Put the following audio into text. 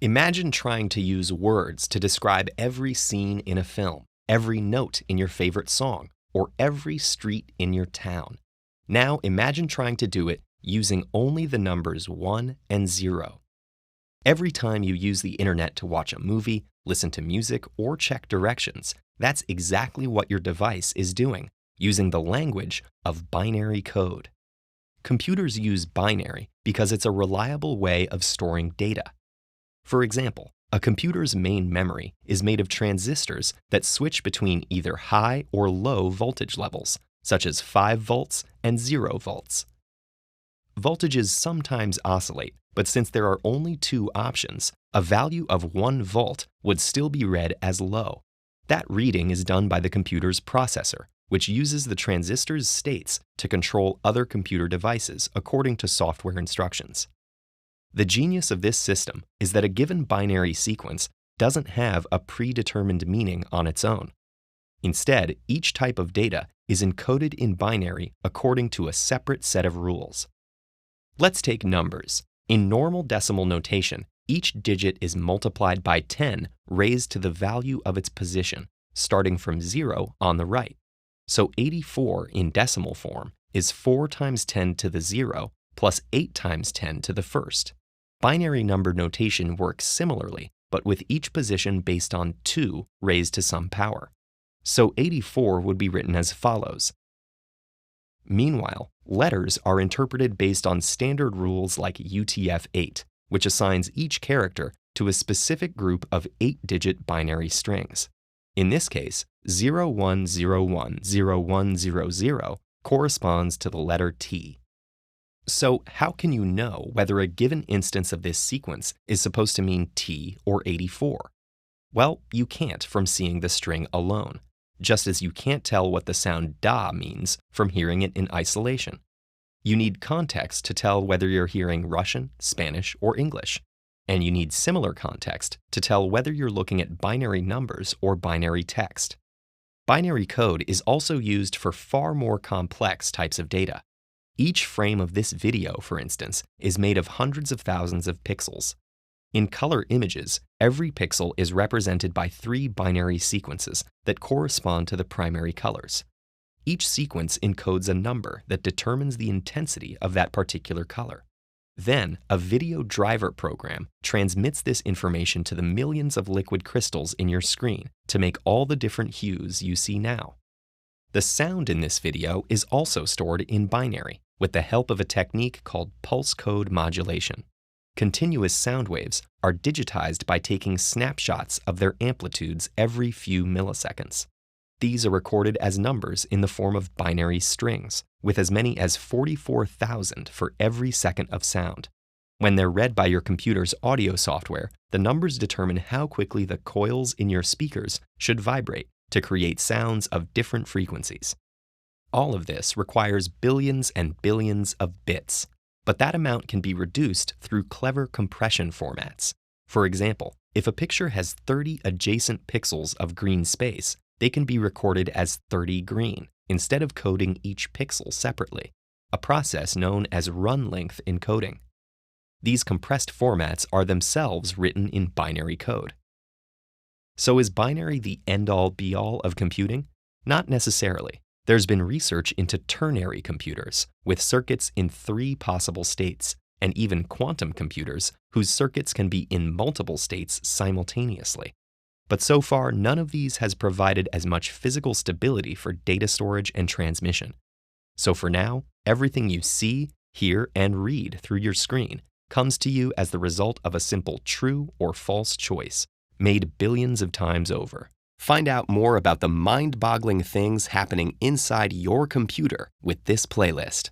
Imagine trying to use words to describe every scene in a film, every note in your favorite song, or every street in your town. Now imagine trying to do it using only the numbers 1 and 0. Every time you use the internet to watch a movie, listen to music, or check directions, that's exactly what your device is doing, using the language of binary code. Computers use binary because it's a reliable way of storing data. For example, a computer's main memory is made of transistors that switch between either high or low voltage levels, such as 5 volts and 0 volts. Voltages sometimes oscillate, but since there are only two options, a value of 1 volt would still be read as low. That reading is done by the computer's processor, which uses the transistor's states to control other computer devices according to software instructions. The genius of this system is that a given binary sequence doesn't have a predetermined meaning on its own. Instead, each type of data is encoded in binary according to a separate set of rules. Let's take numbers. In normal decimal notation, each digit is multiplied by 10 raised to the value of its position, starting from 0 on the right. So 84 in decimal form is 4 times 10 to the 0 plus 8 times 10 to the first. Binary number notation works similarly, but with each position based on 2 raised to some power. So 84 would be written as follows. Meanwhile, letters are interpreted based on standard rules like UTF-8, which assigns each character to a specific group of 8-digit binary strings. In this case, 01010100 corresponds to the letter T. So how can you know whether a given instance of this sequence is supposed to mean T or 84? Well, you can't from seeing the string alone, just as you can't tell what the sound da means from hearing it in isolation. You need context to tell whether you're hearing Russian, Spanish, or English. And you need similar context to tell whether you're looking at binary numbers or binary text. Binary code is also used for far more complex types of data. Each frame of this video, for instance, is made of hundreds of thousands of pixels. In color images, every pixel is represented by 3 binary sequences that correspond to the primary colors. Each sequence encodes a number that determines the intensity of that particular color. Then, a video driver program transmits this information to the millions of liquid crystals in your screen to make all the different hues you see now. The sound in this video is also stored in binary with the help of a technique called pulse code modulation. Continuous sound waves are digitized by taking snapshots of their amplitudes every few milliseconds. These are recorded as numbers in the form of binary strings, with as many as 44,000 for every second of sound. When they're read by your computer's audio software, the numbers determine how quickly the coils in your speakers should vibrate to create sounds of different frequencies. All of this requires billions and billions of bits, but that amount can be reduced through clever compression formats. For example, if a picture has 30 adjacent pixels of green space, they can be recorded as 30 green instead of coding each pixel separately, a process known as run-length encoding. These compressed formats are themselves written in binary code. So is binary the end-all be-all of computing? Not necessarily. There's been research into ternary computers with circuits in 3 possible states, and even quantum computers whose circuits can be in multiple states simultaneously. But so far, none of these has provided as much physical stability for data storage and transmission. So for now, everything you see, hear, and read through your screen comes to you as the result of a simple true or false choice, made billions of times over. Find out more about the mind-boggling things happening inside your computer with this playlist.